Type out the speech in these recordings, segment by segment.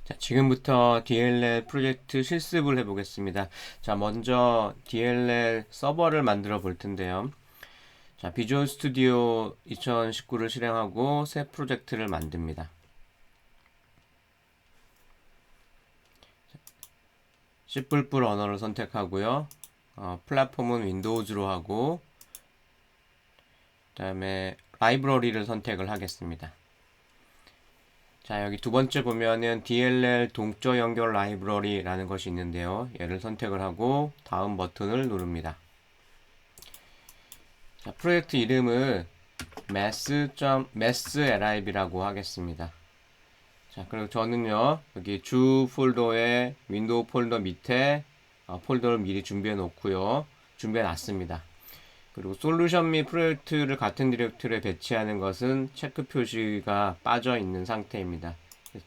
자, 지금부터 DLL 프로젝트 실습을 해보겠습니다. 자, 먼저 DLL 서버를 만들어 볼 텐데요. 자, 비주얼 스튜디오 2019를 실행하고 새 프로젝트를 만듭니다. C++ 언어를 선택하고요. 플랫폼은 윈도우즈로 하고, 그 다음에 라이브러리를 선택을 하겠습니다. 자, 여기 두 번째 보면은 DLL 동적 연결 라이브러리라는 것이 있는데요. 얘를 선택을 하고 다음 버튼을 누릅니다. 자, 프로젝트 이름을 mass.masslib라고 하겠습니다. 자, 그리고 저는요, 여기 주 폴더에 윈도우 폴더 밑에 폴더를 미리 준비해 놓고요. 준비해 놨습니다. 그리고 솔루션 및 프로젝트를 같은 디렉토리에 배치하는 것은 체크 표시가 빠져 있는 상태입니다.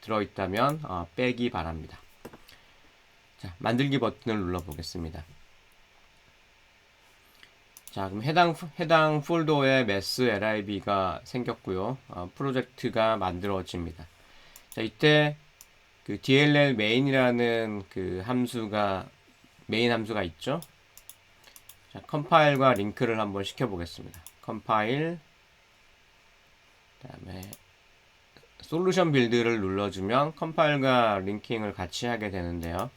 들어있다면 빼기 바랍니다. 자, 만들기 버튼을 눌러 보겠습니다. 자, 그럼 해당 폴더에 masslib가 생겼고요. 프로젝트가 만들어집니다. 자, 이때 그 DLL main이라는 그 메인 함수가 있죠. 자, 컴파일과 링크를 한번 시켜보겠습니다. 컴파일, 그 다음에 솔루션 빌드를 눌러주면 컴파일과 링킹을 같이 하게 되는데요.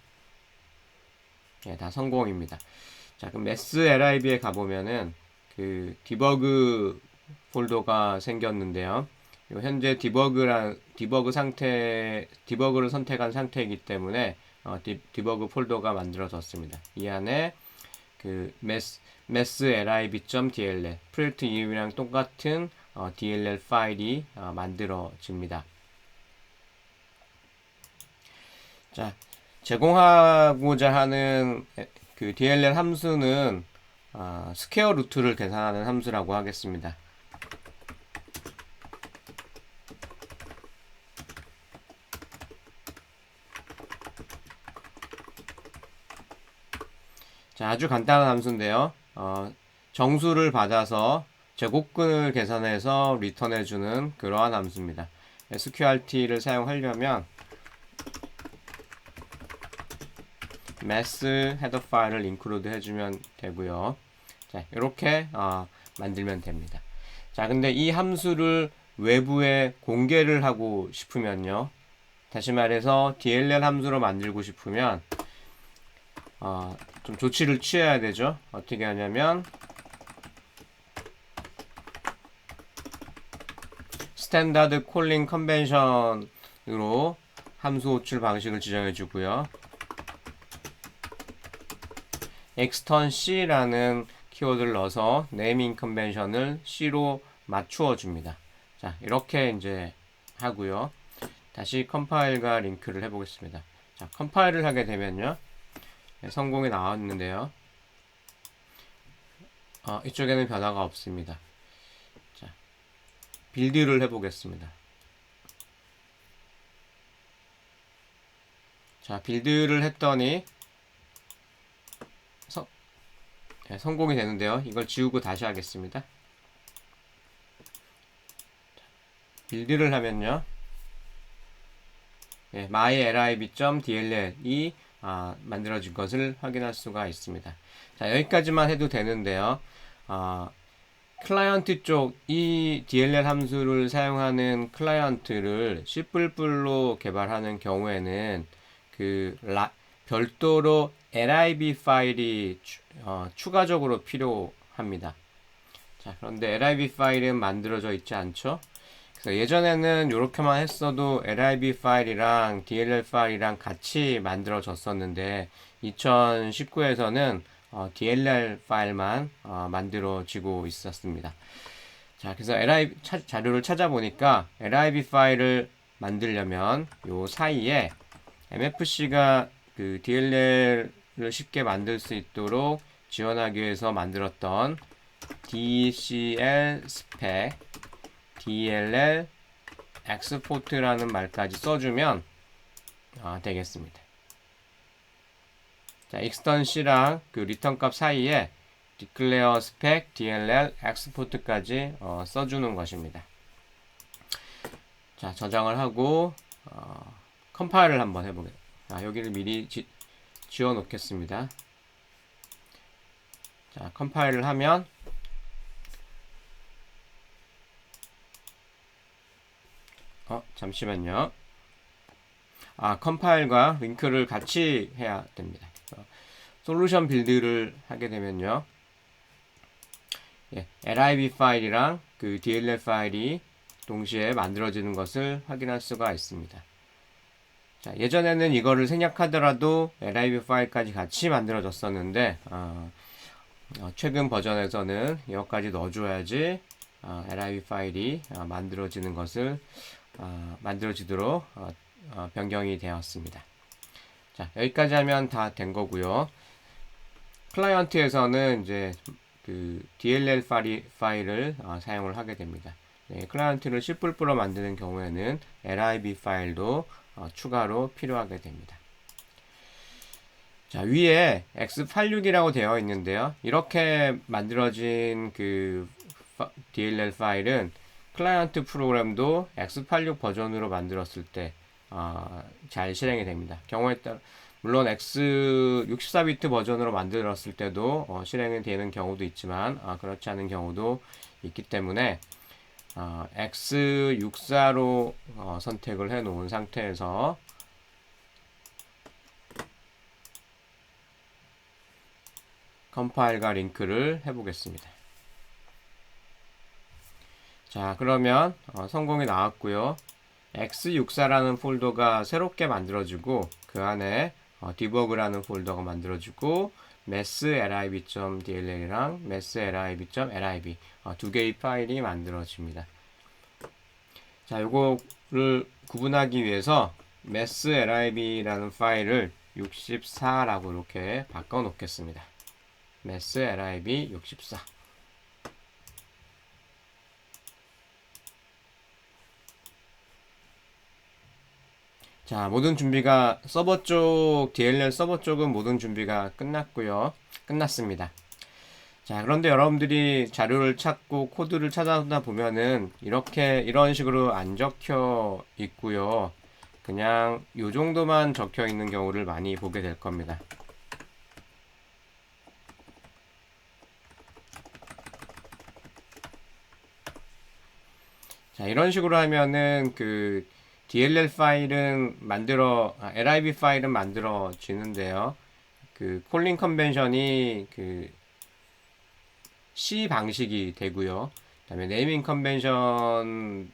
예, 다 성공입니다. 자, 그럼 masslib에 가보면은 그 디버그 폴더가 생겼는데요. 현재 디버그를 선택한 상태이기 때문에 디버그 폴더가 만들어졌습니다. 이 안에 그 masslib.dll 프로젝트 이름이랑 똑같은 DLL 파일이 만들어집니다. 자, 제공하고자 하는 그 DLL 함수는 스퀘어 루트를 계산하는 함수라고 하겠습니다. 자, 아주 간단한 함수인데요. 정수를 받아서 제곱근을 계산해서 리턴해주는 그러한 함수입니다. sqrt를 사용하려면 mass 헤더 파일을 include 해주면 되고요. 자, 이렇게 만들면 됩니다. 자, 근데 이 함수를 외부에 공개를 하고 싶으면요. 다시 말해서 DLL 함수로 만들고 싶으면 좀 조치를 취해야 되죠. 어떻게 하냐면 스탠다드 콜링 컨벤션으로 함수 호출 방식을 지정해 주고요. extern-c라는 키워드를 넣어서 네이밍 컨벤션을 c로 맞추어 줍니다. 자, 이렇게 이제 하고요. 다시 컴파일과 링크를 해보겠습니다. 자, 컴파일을 하게 되면요. 네, 성공이 나왔는데요. 이쪽에는 변화가 없습니다. 자, 빌드를 해보겠습니다. 자, 빌드를 했더니 네, 성공이 되는데요. 이걸 지우고 다시 하겠습니다. 빌드를 하면요. 네, mylib.dll이 만들어진 것을 확인할 수가 있습니다. 자, 여기까지만 해도 되는데요. 클라이언트 쪽 이 DLL 함수를 사용하는 클라이언트를 C++로 개발하는 경우에는 별도로 lib 파일이 추가적으로 필요합니다. 자, 그런데 lib 파일은 만들어져 있지 않죠? 그래서 예전에는 이렇게만 했어도 lib 파일이랑 DLL 파일이랑 같이 만들어졌었는데 2019에서는 DLL 파일만 만들어지고 있었습니다. 자, 그래서 자료를 찾아보니까 lib 파일을 만들려면 요 사이에 MFC가 그 DLL을 쉽게 만들 수 있도록 지원하기 위해서 만들었던 DCL spec DLL export라는 말까지 써주면 되겠습니다. 자, extern-c랑 그 return 값 사이에 declare spec DLL export까지 써주는 것입니다. 자, 저장을 하고 컴파일을 한번 해보겠습니다. 여기를 미리 지워 놓겠습니다. 자, 컴파일을 하면 잠시만요. 컴파일과 링크를 같이 해야 됩니다. 솔루션 빌드를 하게 되면요. lib 파일이랑 그 DLL 파일이 동시에 만들어지는 것을 확인할 수가 있습니다. 자, 예전에는 이거를 생략하더라도 lib 파일까지 같이 만들어졌었는데 최근 버전에서는 이것까지 넣어줘야지 lib 파일이 만들어지는 것을 만들어지도록 변경이 되었습니다. 자, 여기까지 하면 다 된 거고요. 클라이언트에서는 이제 그 DLL 파일을 사용을 하게 됩니다. 클라이언트를 C++ 만드는 경우에는 lib 파일도 추가로 필요하게 됩니다. 자, 위에 x86이라고 되어 있는데요. 이렇게 만들어진 그 DLL 파일은 클라이언트 프로그램도 x86 버전으로 만들었을 때 잘 실행이 됩니다. 경우에 따라 물론 x64비트 버전으로 만들었을 때도 실행이 되는 경우도 있지만 그렇지 않은 경우도 있기 때문에 x64로 선택을 해 놓은 상태에서 컴파일과 링크를 해 보겠습니다. 자, 그러면 성공이 나왔고요. x64라는 폴더가 새롭게 만들어지고 그 안에 debug라는 폴더가 만들어지고 messlib.dll이랑 messlib.lib 두 개의 파일이 만들어집니다. 자, 요거를 구분하기 위해서 messlib라는 파일을 64라고 이렇게 바꿔 놓겠습니다. messlib 64. 자, 모든 준비가 서버 쪽, DLL 서버 쪽은 모든 준비가 끝났습니다. 자, 그런데 여러분들이 자료를 찾고 코드를 찾아다 보면은 이런 식으로 안 적혀 있고요. 그냥 요 정도만 적혀 있는 경우를 많이 보게 될 겁니다. 자, 이런 식으로 하면은 그 DLL 파일은 lib 파일은 만들어지는데요. 그 콜링 컨벤션이 그 C 방식이 되고요. 그다음에 네이밍 컨벤션은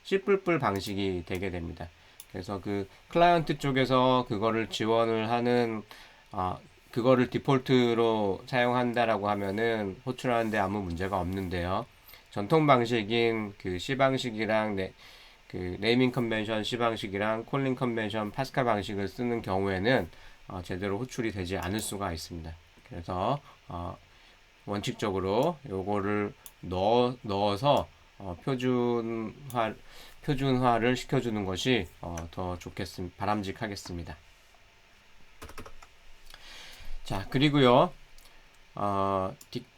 C++ 방식이 되게 됩니다. 그래서 그 클라이언트 쪽에서 그거를 지원을 하는 그거를 디폴트로 사용한다라고 하면은 호출하는데 아무 문제가 없는데요. 전통 방식인 그 C 방식이랑 그 네이밍 컨벤션 C 방식이랑 콜링 컨벤션 파스칼 방식을 쓰는 경우에는 제대로 호출이 되지 않을 수가 있습니다. 그래서 원칙적으로 요거를 넣어서 표준화를 시켜주는 것이 더 바람직하겠습니다. 자, 그리고요.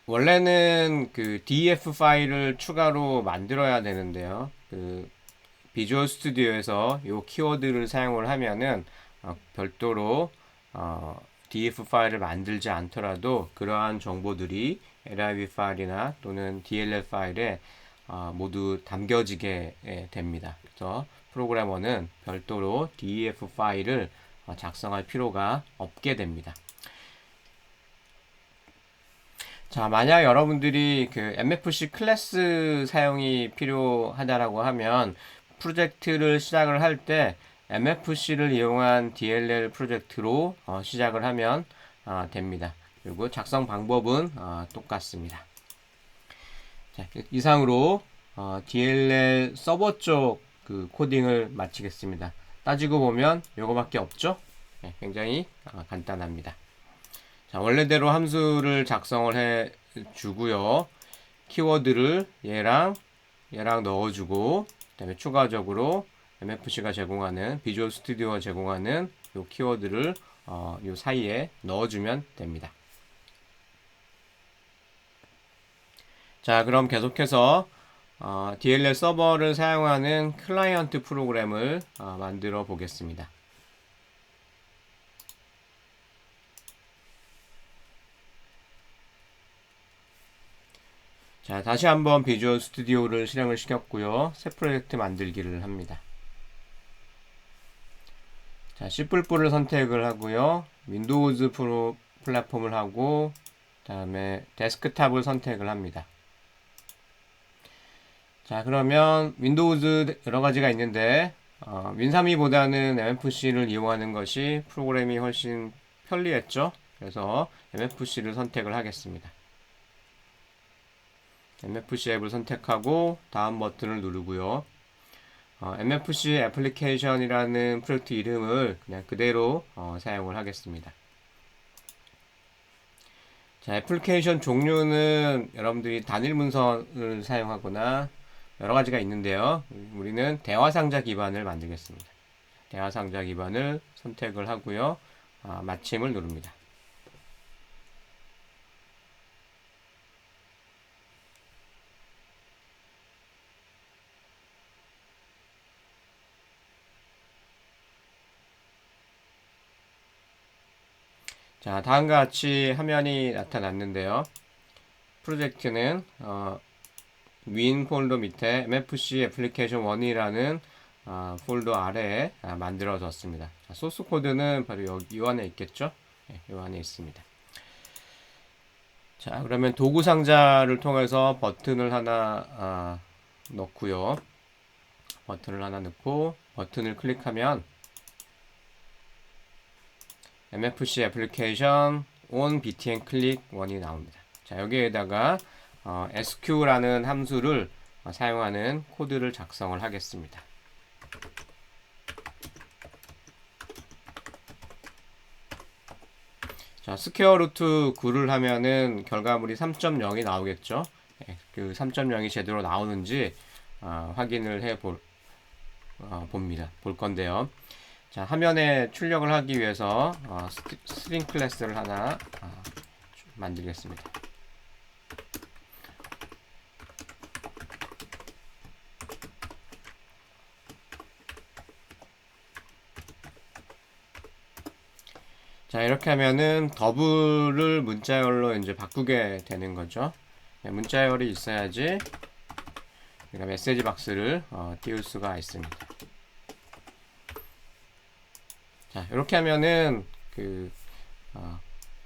원래는 그 DEF 파일을 추가로 만들어야 되는데요. 그 비주얼 스튜디오에서 이 키워드를 사용을 하면은 별도로 DEF 파일을 만들지 않더라도 그러한 정보들이 lib 파일이나 또는 DLL 파일에 모두 담겨지게 됩니다. 그래서 프로그래머는 별도로 DEF 파일을 작성할 필요가 없게 됩니다. 자, 만약 여러분들이 그 MFC 클래스 사용이 필요하다라고 하면 프로젝트를 시작을 할 때 MFC를 이용한 DLL 프로젝트로 시작을 하면 됩니다. 그리고 작성 방법은 똑같습니다. 자, 이상으로 DLL 서버 쪽 그 코딩을 마치겠습니다. 따지고 보면 요거밖에 없죠? 네, 굉장히 간단합니다. 자, 원래대로 함수를 작성을 해 주고요. 키워드를 얘랑 넣어주고, 그 다음에 추가적으로 MFC가 제공하는, 비주얼 스튜디오가 제공하는 요 키워드를 요 사이에 넣어주면 됩니다. 자, 그럼 계속해서 DLL 서버를 사용하는 클라이언트 프로그램을 만들어 보겠습니다. 자, 다시 한번 비주얼 스튜디오를 실행을 시켰고요. 새 프로젝트 만들기를 합니다. 자, C++를 선택을 하고요. 윈도우즈 플랫폼을 하고 그다음에 데스크탑을 선택을 합니다. 자, 그러면 윈도우즈 여러 가지가 있는데 윈3.2보다는 MFC를 이용하는 것이 프로그램이 훨씬 편리했죠. 그래서 MFC를 선택을 하겠습니다. MFC 앱을 선택하고 다음 버튼을 누르고요. MFC 애플리케이션이라는 프로젝트 이름을 그냥 그대로 사용을 하겠습니다. 자, 애플리케이션 종류는 여러분들이 단일 문서를 사용하거나 여러 가지가 있는데요. 우리는 대화 상자 기반을 만들겠습니다. 대화 상자 기반을 선택을 하고요. 마침을 누릅니다. 자, 다음과 같이 화면이 나타났는데요. 프로젝트는 윈 폴더 밑에 MFC 애플리케이션 1이라는 폴더 아래에 만들어졌습니다. 자, 소스 코드는 바로 여기 이 안에 있겠죠? 네, 이 안에 있습니다. 자, 그러면 도구 상자를 통해서 버튼을 하나 넣고요. 버튼을 하나 넣고 버튼을 클릭하면 MFC 애플리케이션 on btn click 1이 나옵니다. 자, 여기에다가 sq라는 함수를 사용하는 코드를 작성을 하겠습니다. 자, 스퀘어 루트 9를 하면은 결과물이 3.0이 나오겠죠. 그 3.0이 제대로 나오는지 확인을 봅니다. 볼 건데요. 자, 화면에 출력을 하기 위해서 스트링 클래스를 하나 만들겠습니다. 자, 이렇게 하면은 더블을 문자열로 이제 바꾸게 되는 거죠. 네, 문자열이 있어야지 우리가 메시지 박스를 띄울 수가 있습니다. 자, 이렇게 하면은 그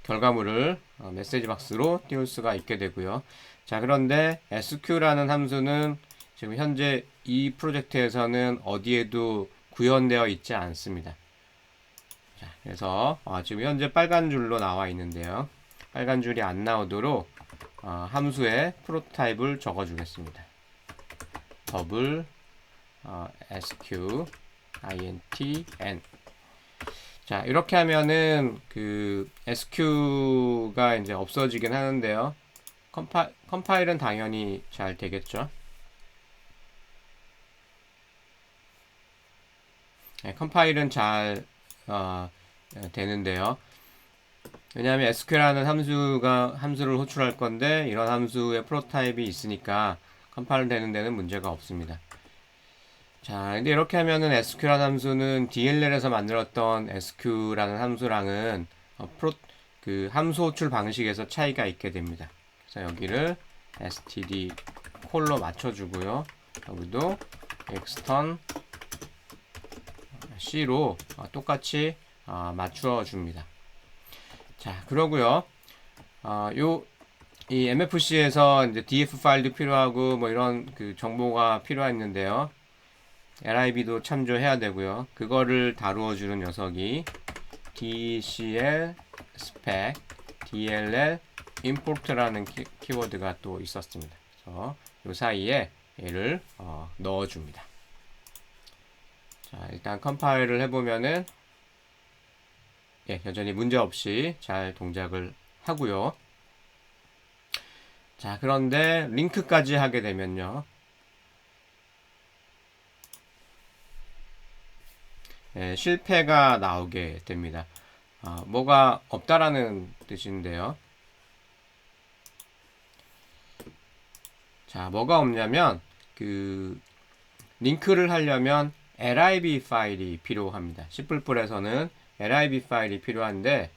결과물을 메시지 박스로 띄울 수가 있게 되고요. 자, 그런데 sq라는 함수는 지금 현재 이 프로젝트에서는 어디에도 구현되어 있지 않습니다. 자, 그래서 지금 현재 빨간 줄로 나와 있는데요. 빨간 줄이 안 나오도록 함수에 프로타입을 적어 주겠습니다. 더블 sq int 자, 이렇게 하면은 그 sq가 이제 없어지긴 하는데요. 컴파일은 당연히 잘 되겠죠. 네, 컴파일은 잘 되는데요. 왜냐하면 sq라는 함수를 호출할 건데 이런 함수의 프로타입이 있으니까 컴파일 되는 데는 문제가 없습니다. 자, 근데 이렇게 하면은 sq라는 함수는 DLL에서 만들었던 sq라는 함수랑은 그 함수 호출 방식에서 차이가 있게 됩니다. 그래서 여기를 std 콜로 맞춰주고요. 여기도 extern c로 똑같이 맞추어 줍니다. 자, 그러고요. 이 MFC에서 이제 df 파일도 필요하고 뭐 이런 그 정보가 필요했는데요. lib도 참조해야 되고요. 그거를 다루어 주는 녀석이 dcl spec dll import라는 키워드가 또 있었습니다. 그래서 이 사이에 얘를 넣어 줍니다. 자, 일단 컴파일을 해보면은 여전히 문제없이 잘 동작을 하고요. 자, 그런데 링크까지 하게 되면요. 실패가 나오게 됩니다. 뭐가 없다라는 뜻인데요. 자, 뭐가 없냐면 그 링크를 하려면 lib 파일이 필요합니다. C++에서는 lib 파일이 필요한데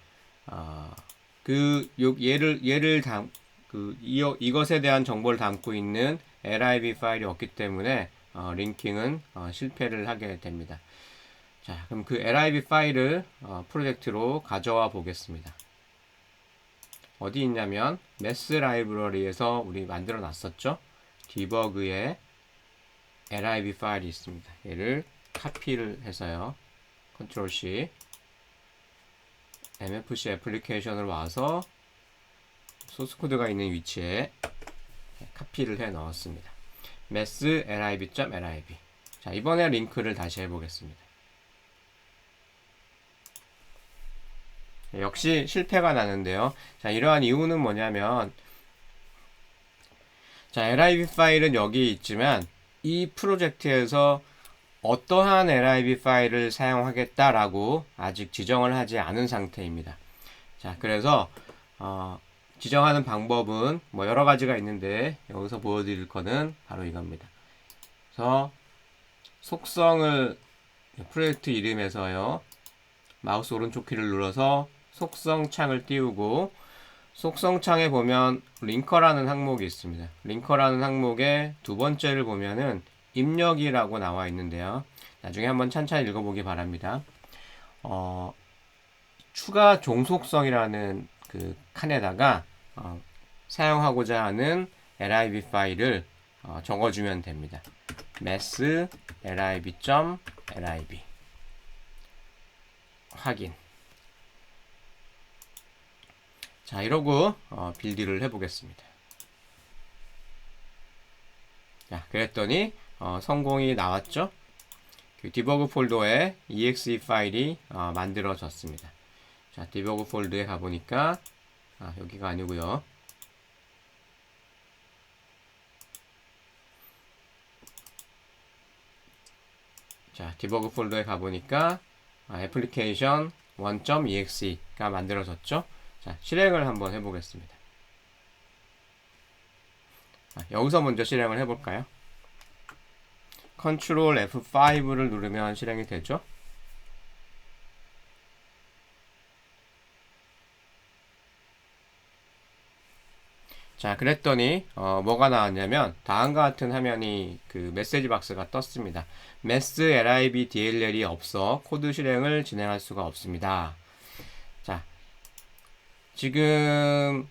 이것에 대한 정보를 담고 있는 lib 파일이 없기 때문에 링킹은 실패를 하게 됩니다. 자, 그럼 그 lib 파일을 프로젝트로 가져와 보겠습니다. 어디 있냐면 메스 라이브러리에서 우리 만들어 놨었죠. 디버그에 lib 파일이 있습니다. 얘를 카피를 해서요. 컨트롤 C MFC 애플리케이션으로 와서 소스 코드가 있는 위치에 카피를 해 넣었습니다. mass lib.lib. 자, 이번에 링크를 다시 해보겠습니다. 역시 실패가 나는데요. 자, 이러한 이유는 뭐냐면, 자, lib 파일은 여기 있지만 이 프로젝트에서 어떠한 lib 파일을 사용하겠다라고 아직 지정을 하지 않은 상태입니다. 자, 그래서 지정하는 방법은 뭐 여러 가지가 있는데 여기서 보여드릴 거는 바로 이겁니다. 그래서 속성을 프로젝트 이름에서요, 마우스 오른쪽 키를 눌러서 속성 창을 띄우고, 속성 창에 보면 링커라는 항목이 있습니다. 링커라는 항목의 두 번째를 보면은 입력이라고 나와 있는데요. 나중에 한번 찬찬히 읽어보기 바랍니다. 추가 종속성이라는 그 칸에다가 사용하고자 하는 lib 파일을 적어주면 됩니다. mass lib.lib 확인. 자, 이러고 빌드를 해보겠습니다. 자, 그랬더니 성공이 나왔죠. 그 디버그 폴더에 exe 파일이 만들어졌습니다. 자, 디버그 폴더에 가보니까 여기가 아니고요. 자, 디버그 폴더에 가보니까 애플리케이션 1.exe가 만들어졌죠. 자, 실행을 한번 해보겠습니다. 여기서 먼저 실행을 해볼까요? 컨트롤 F5를 누르면 실행이 되죠. 자, 그랬더니 뭐가 나왔냐면 다음과 같은 화면이 그 메시지 박스가 떴습니다. mass lib dll이 없어 코드 실행을 진행할 수가 없습니다. 자, 지금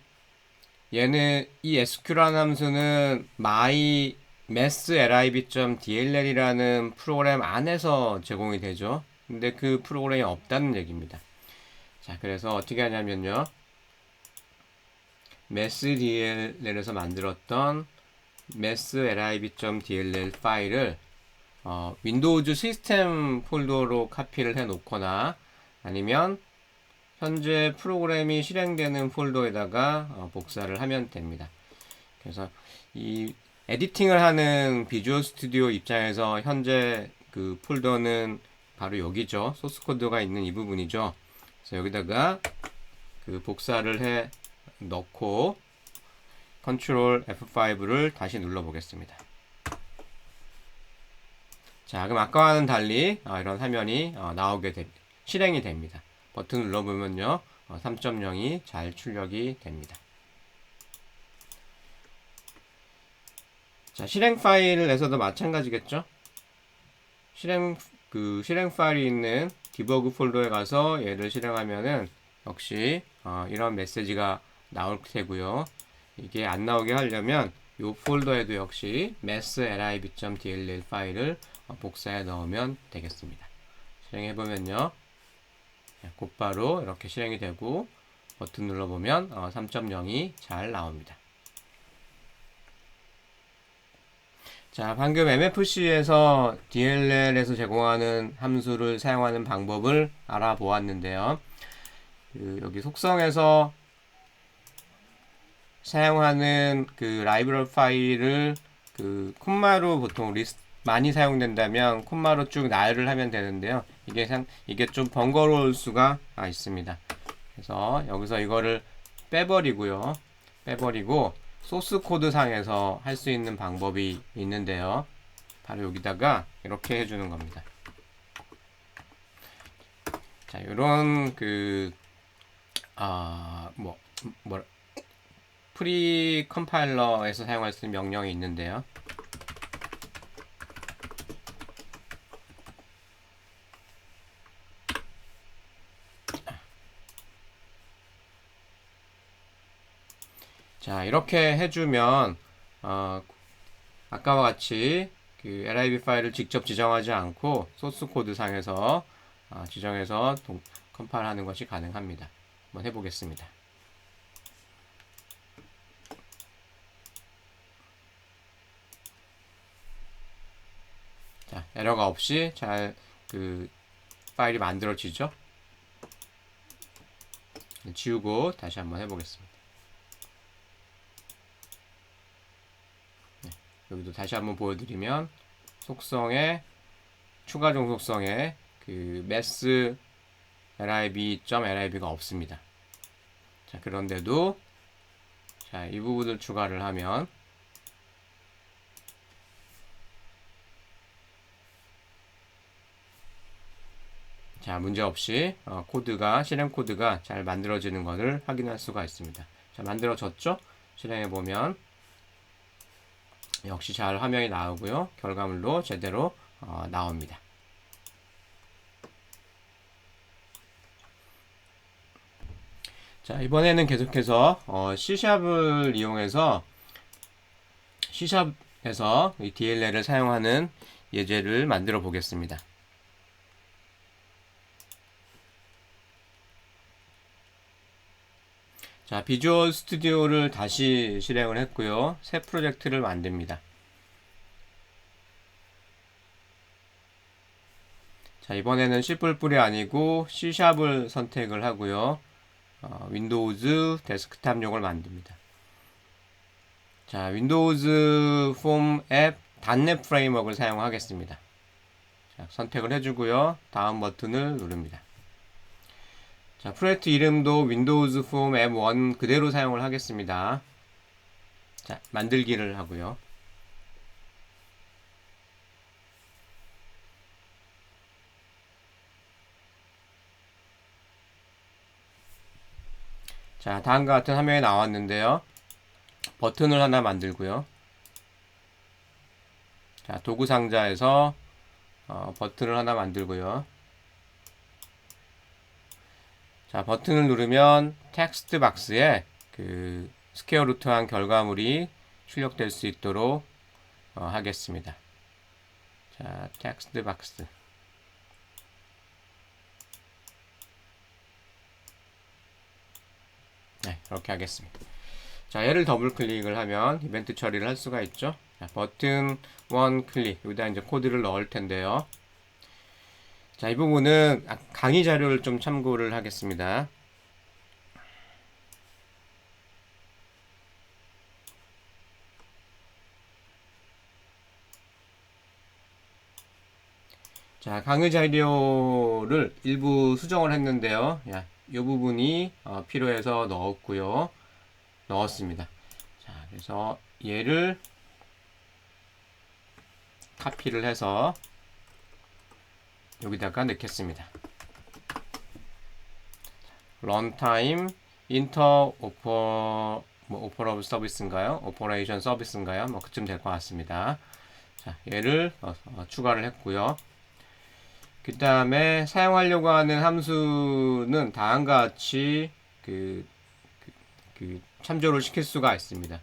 얘는 이 SQ라는 함수는 my mass lib.dll이라는 프로그램 안에서 제공이 되죠. 근데 그 프로그램이 없다는 얘기입니다. 자, 그래서 어떻게 하냐면요, mass.dll에서 만들었던 mass lib.dll 파일을 윈도우즈 시스템 폴더로 카피를 해 놓거나 아니면 현재 프로그램이 실행되는 폴더에다가 복사를 하면 됩니다. 그래서 이 에디팅을 하는 비주얼 스튜디오 입장에서 현재 그 폴더는 바로 여기죠. 소스 코드가 있는 이 부분이죠. 그래서 여기다가 그 복사를 해 넣고 컨트롤 F5를 다시 눌러 보겠습니다. 자, 그럼 아까와는 달리 이런 화면이 나오게 실행이 됩니다. 버튼 눌러보면요, 3.0이 잘 출력이 됩니다. 자, 실행 파일에서도 마찬가지겠죠? 실행 파일이 있는 디버그 폴더에 가서 얘를 실행하면은 역시 이런 메시지가 나올 테고요. 이게 안 나오게 하려면 이 폴더에도 역시 mass lib.dll 파일을 복사해 넣으면 되겠습니다. 실행해 보면요, 곧바로 이렇게 실행이 되고 버튼 눌러보면 3.0이 잘 나옵니다. 자, 방금 MFC에서 DLL에서 제공하는 함수를 사용하는 방법을 알아보았는데요. 여기 속성에서 사용하는 그 라이브러리 파일을 그 콤마로 보통 많이 사용된다면 콤마로 쭉 나열을 하면 되는데요. 이게 좀 번거로울 수가 있습니다. 그래서 여기서 이거를 빼버리고 소스 코드 상에서 할 수 있는 방법이 있는데요. 바로 여기다가 이렇게 해주는 겁니다. 자, 이런 프리 컴파일러에서 사용할 수 있는 명령이 있는데요. 자, 이렇게 해주면 아까와 같이 그 lib 파일을 직접 지정하지 않고 소스 코드 상에서 지정해서 컴파일하는 것이 가능합니다. 한번 해보겠습니다. 자, 에러가 없이 잘 그 파일이 만들어지죠. 지우고 다시 한번 해보겠습니다. 네, 여기도 다시 한번 보여드리면 속성에 추가종 속성에 그 mass lib.lib가 없습니다. 자, 그런데도 자, 이 부분을 추가를 하면 자, 문제없이 코드가 실행 코드가 잘 만들어지는 것을 확인할 수가 있습니다. 자, 만들어졌죠? 실행해 보면 역시 잘 화면이 나오고요. 결과물도 제대로 나옵니다. 자, 이번에는 계속해서 C샵을 이용해서 C샵에서 이 DLL을 사용하는 예제를 만들어 보겠습니다. 자, 비주얼 스튜디오를 다시 실행을 했고요. 새 프로젝트를 만듭니다. 자, 이번에는 C++이 아니고 C샵을 선택을 하고요. 윈도우즈 데스크탑용을 만듭니다. 자, 윈도우즈 폼 앱 .NET 프레임워크를 사용하겠습니다. 자, 선택을 해주고요. 다음 버튼을 누릅니다. 자, 프로젝트 이름도 윈도우즈 폼 앱 1 그대로 사용을 하겠습니다. 자, 만들기를 하고요. 자, 다음과 같은 화면이 나왔는데요. 버튼을 하나 만들고요. 자, 도구 상자에서 버튼을 하나 만들고요. 자, 버튼을 누르면 텍스트 박스에 그 스퀘어 루트한 결과물이 출력될 수 있도록 하겠습니다. 자, 텍스트 박스. 네, 이렇게 하겠습니다. 자, 얘를 더블 클릭을 하면 이벤트 처리를 할 수가 있죠. 자, 버튼 1 클릭. 여기다 이제 코드를 넣을 텐데요. 자, 이 부분은 강의 자료를 좀 참고를 하겠습니다. 자, 강의 자료를 일부 수정을 했는데요. 이 부분이 필요해서 넣었습니다. 자, 그래서 얘를 카피를 해서 여기다가 넣겠습니다. 런타임 인터 오퍼러블 서비스인가요? 오퍼레이션 서비스인가요? 뭐 그쯤 될 것 같습니다. 자, 얘를 추가를 했고요. 그 다음에 사용하려고 하는 함수는 다음과 같이 참조를 시킬 수가 있습니다.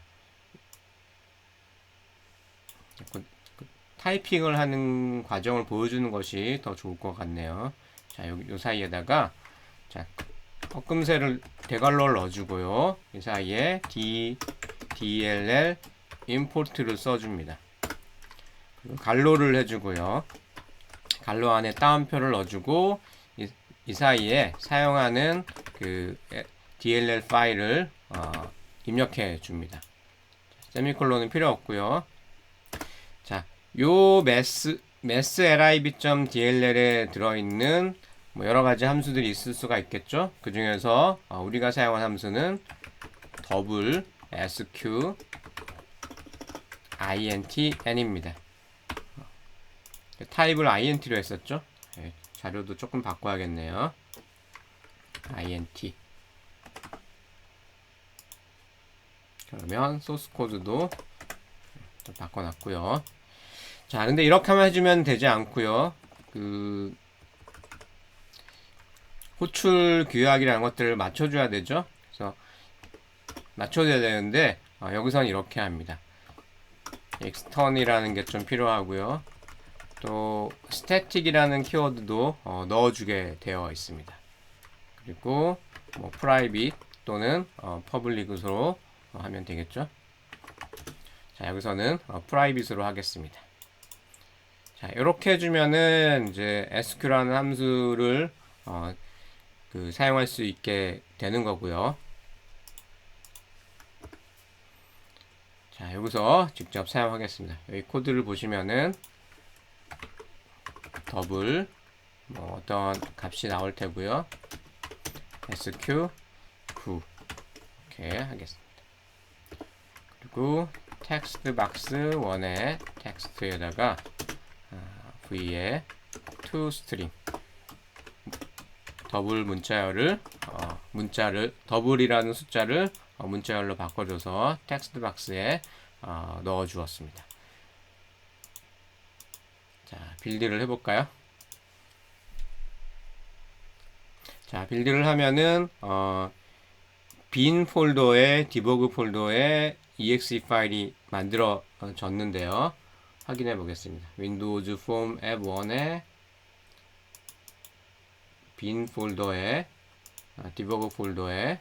타이핑을 하는 과정을 보여주는 것이 더 좋을 것 같네요. 자, 요 사이에다가 자, 꺾음새를 대괄호를 넣어주고요. 이 사이에 DLL import를 써줍니다. 그리고 갈로를 해주고요. 갈로 안에 따옴표를 넣어주고 이 사이에 사용하는 그 DLL 파일을 입력해 줍니다. 세미콜론은 필요 없고요. 자, 요 mass.lib.dll에 들어있는 뭐 여러가지 함수들이 있을 수가 있겠죠. 그 중에서 우리가 사용한 함수는 더블 sq intn입니다. 타입을 int로 했었죠. 네, 자료도 조금 바꿔야겠네요. int. 그러면 소스 코드도 좀 바꿔놨고요. 자, 근데 이렇게만 해주면 되지 않고요. 그 호출 규약이라는 것들을 맞춰줘야 되죠. 그래서 맞춰줘야 되는데 여기서는 이렇게 합니다. extern이라는 게 좀 필요하고요. 또 static이라는 키워드도 넣어주게 되어 있습니다. 그리고 뭐 private 또는 public으로 하면 되겠죠. 자, 여기서는 private으로 하겠습니다. 자, 이렇게 해주면은 이제 sq라는 함수를 사용할 수 있게 되는 거고요. 자, 여기서 직접 사용하겠습니다. 여기 코드를 보시면은 더블 어떤 값이 나올 테고요. sq 9 이렇게 하겠습니다. 그리고 텍스트 박스 1에 텍스트에다가 v에 to string 더블 문자열을 더블이라는 숫자를 문자열로 바꿔줘서 텍스트 박스에 넣어 주었습니다. 자, 빌드를 해볼까요? 자, 빌드를 하면은 빈 폴더에 디버그 폴더에 exe 파일이 만들어졌는데요. 확인해 보겠습니다. 윈도우즈 폼 앱 1에 빈 폴더에 디버그 폴더에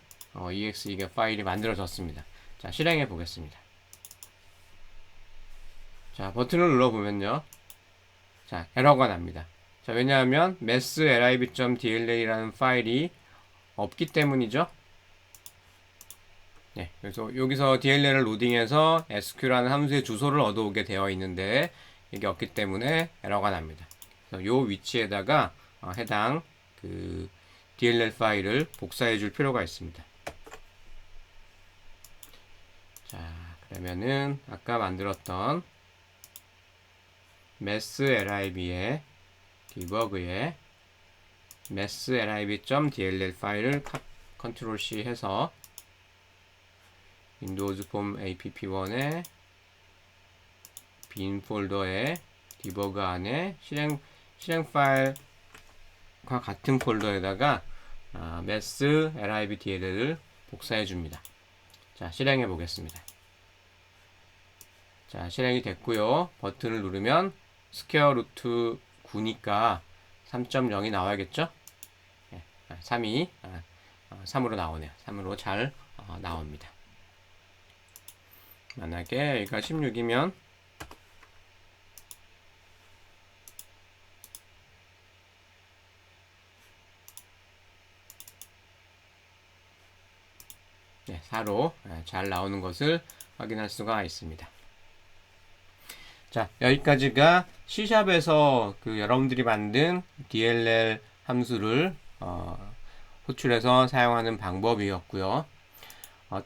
exe 파일이 만들어졌습니다. 자, 실행해 보겠습니다. 자, 버튼을 눌러보면요. 자, 에러가 납니다. 자, 왜냐하면 mass.lib.dl이라는 파일이 없기 때문이죠. 네, 그래서 여기서 DLL을 로딩해서 SQ라는 함수의 주소를 얻어오게 되어 있는데 이게 없기 때문에 에러가 납니다. 그래서 요 위치에다가 해당 그 DLL 파일을 복사해 줄 필요가 있습니다. 자, 그러면은 아까 만들었던 masslib의 디버그에 masslib.dll 파일을 컨트롤 C 해서 윈도우즈 폼 app1에 빈 폴더에 디버그 안에 실행 파일과 같은 폴더에다가 masslibdll을 복사해 줍니다. 자, 실행해 보겠습니다. 자, 실행이 됐고요. 버튼을 누르면 스퀘어 루트 9니까 3.0이 나와야겠죠? 네, 3이 3으로 나오네요. 3으로 잘 나옵니다. 만약에 여기가 16이면 네, 4로 잘 나오는 것을 확인할 수가 있습니다. 자, 여기까지가 C샵에서 여러분들이 만든 DLL 함수를 호출해서 사용하는 방법이었고요.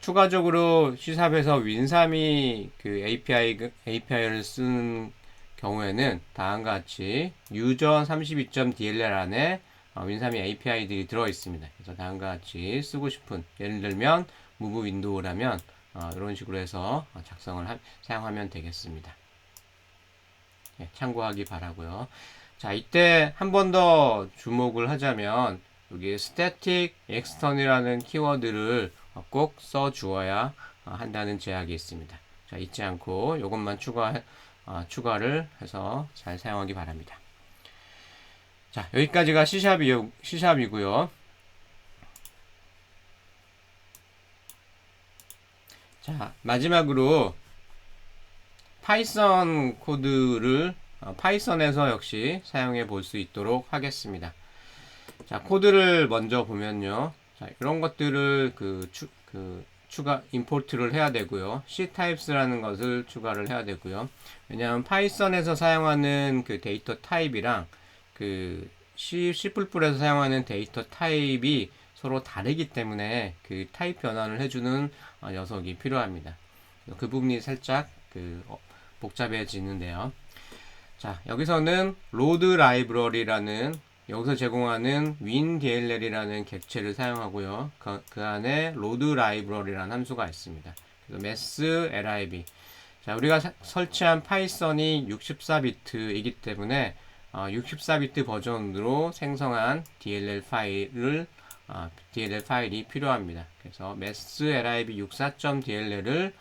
추가적으로 C샵에서 윈3이 API를 쓰는 경우에는 다음과 같이 user 32.dll 안에 윈3이 API들이 들어 있습니다. 그래서 다음과 같이 쓰고 싶은, 예를 들면 move window라면 이런 식으로 해서 사용하면 되겠습니다. 네, 참고하기 바라고요. 자, 이때 한 번 더 주목을 하자면 여기 static extern이라는 키워드를 꼭 써 주어야 한다는 제약이 있습니다. 자, 잊지 않고 이것만 추가를 해서 잘 사용하기 바랍니다. 자, 여기까지가 C샵이고요. 자, 마지막으로 파이썬 코드를 파이썬에서 역시 사용해 볼 수 있도록 하겠습니다. 자, 코드를 먼저 보면요. 자, 이런 것들을 추가 임포트를 해야 되고요. ctypes라는 것을 추가를 해야 되고요. 왜냐하면 파이썬에서 사용하는 데이터 타입이랑 C++에서 사용하는 데이터 타입이 서로 다르기 때문에 그 타입 변환을 해주는 녀석이 필요합니다. 그 부분이 살짝 복잡해지는데요. 자, 여기서는 로드 라이브러리라는 여기서 제공하는 WinDLL이라는 객체를 사용하고요. 그 안에 로드 라이브러리라는 함수가 있습니다. 그래서 mass.lib. 자, 우리가 설치한 파이썬이 64비트이기 때문에 64비트 버전으로 생성한 DLL 파일이 필요합니다. 그래서 mass.lib 64.dll을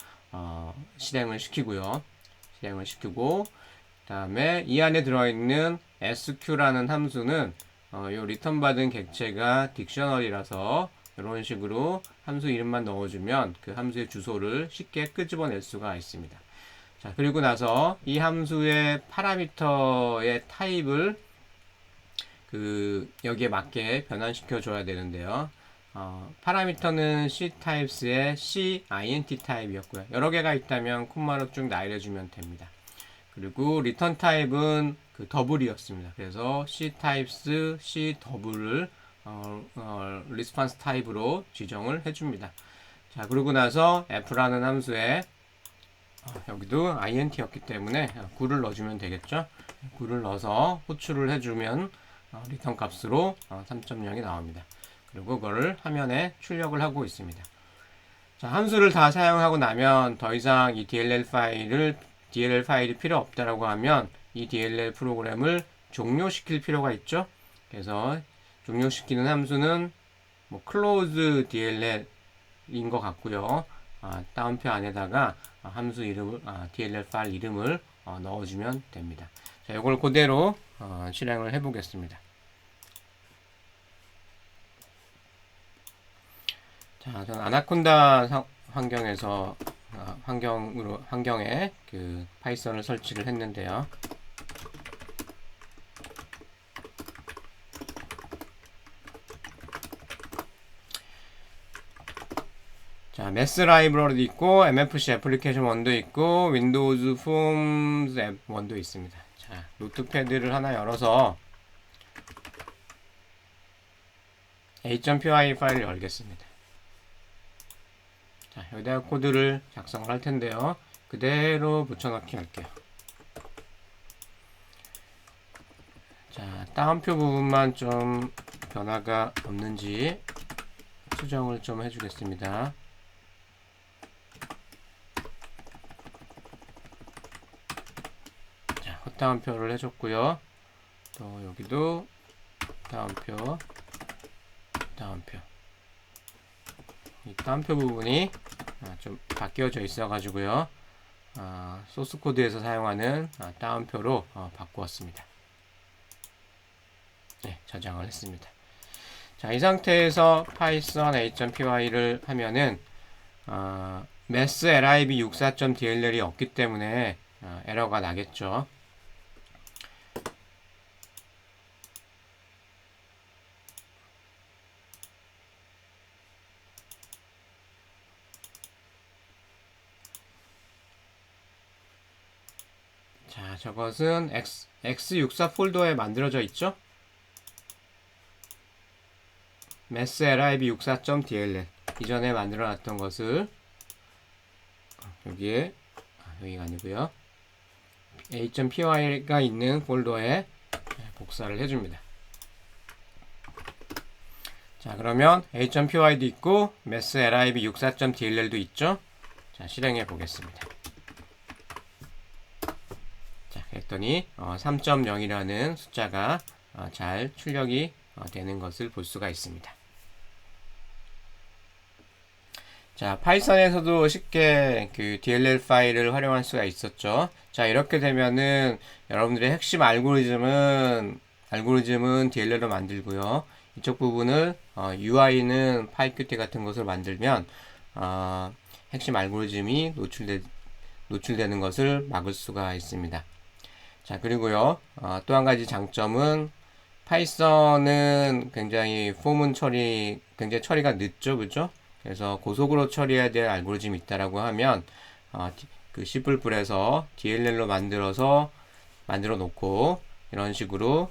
실행을 시키고 다음에 이 안에 들어있는 sq라는 함수는 요 리턴 받은 객체가 딕셔너리라서 이런 식으로 함수 이름만 넣어주면 그 함수의 주소를 쉽게 끄집어낼 수가 있습니다. 자, 그리고 나서 이 함수의 파라미터의 타입을 여기에 맞게 변환시켜 줘야 되는데요. 파라미터는 ctypes의 cint 타입이었고요. 여러 개가 있다면 콤마로 쭉 나열해주면 됩니다. 그리고 리턴 타입은 더블이었습니다. 그래서 ctypes c더블을 response 타입으로 지정을 해줍니다. 자, 그러고 나서 f라는 함수에 여기도 int였기 때문에 9를 넣어주면 되겠죠. 9를 넣어서 호출을 해주면 리턴 값으로 3.0이 나옵니다. 그리고 그거를 화면에 출력을 하고 있습니다. 자, 함수를 다 사용하고 나면 더 이상 이 DLL 파일이 필요 없다라고 하면 이 DLL 프로그램을 종료시킬 필요가 있죠. 그래서 종료시키는 함수는 close DLL인 것 같고요. 다운표 안에다가 함수 이름을 DLL 파일 이름을 넣어주면 됩니다. 자, 이걸 그대로 실행을 해보겠습니다. 자, 저는 아나콘다 환경에서 환경에 파이썬을 설치를 했는데요. 자, 메스 라이브러리도 있고 MFC 애플리케이션 1도 있고 윈도우즈 폼스 앱 1도 있습니다. 자, 노트패드를 하나 열어서 a.py 파일을 열겠습니다. 자, 여기다가 코드를 작성을 할 텐데요. 그대로 붙여넣기 할게요. 자, 다운표 부분만 좀 변화가 없는지 수정을 좀 해주겠습니다. 자, 헛다운표를 해줬고요. 또 여기도 다운표. 이 다운표 부분이 좀 바뀌어져 있어 가지고요. 소스 코드에서 사용하는 다운표로 바꾸었습니다. 네, 저장을 했습니다. 자, 이 상태에서 python a.py를 하면은 mass.lib 64.dll이 없기 때문에 에러가 나겠죠. 자, 저것은 x64 폴더에 만들어져 있죠. mass.lib 64.dll 이전에 만들어 놨던 것을 여기에 여기가 아니고요. a.py가 있는 폴더에 복사를 해줍니다. 자, 그러면 a.py도 있고 mass.lib 64.dll도 있죠. 자, 실행해 보겠습니다. 자, 그랬더니 3.0이라는 숫자가 잘 출력이 되는 것을 볼 수가 있습니다. 자, 파이썬에서도 쉽게 DLL 파일을 활용할 수가 있었죠. 자, 이렇게 되면은 여러분들의 핵심 알고리즘은 DLL로 만들고요. 이쪽 부분을 UI는 파이큐티 같은 것을 만들면 핵심 알고리즘이 노출되는 것을 막을 수가 있습니다. 자, 그리고요, 또 한 가지 장점은 파이썬은 굉장히 포문 처리, 굉장히 처리가 늦죠, 그죠? 그래서 고속으로 처리해야 될 알고리즘이 있다라고 하면 C++에서 DLL로 만들어 놓고 이런 식으로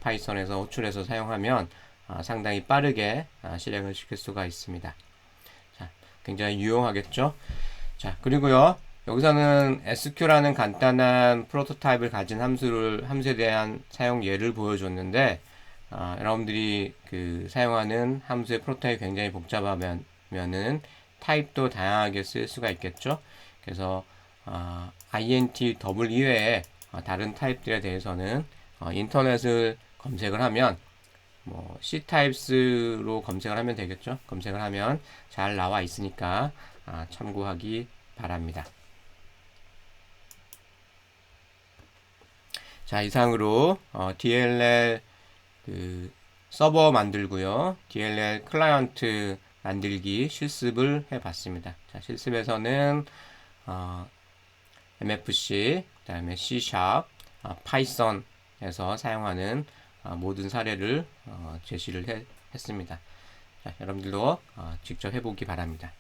파이썬에서 호출해서 사용하면 상당히 빠르게 실행을 시킬 수가 있습니다. 자, 굉장히 유용하겠죠? 자, 그리고요. 여기서는 SQ라는 간단한 프로토타입을 가진 함수에 대한 사용 예를 보여줬는데, 여러분들이 그 사용하는 함수의 프로토타입이 굉장히 복잡하면은 타입도 다양하게 쓸 수가 있겠죠. 그래서 int 더블 이외에 다른 타입들에 대해서는 인터넷을 검색을 하면 뭐 C타입스로 검색을 하면 되겠죠. 검색을 하면 잘 나와 있으니까 참고하기 바랍니다. 자, 이상으로 DLL 그 서버 만들고요. DLL 클라이언트 만들기 실습을 해봤습니다. 자, 실습에서는 MFC, 그 다음에 C#, 파이썬에서 사용하는 모든 사례를 제시를 했습니다. 자, 여러분들도 직접 해보기 바랍니다.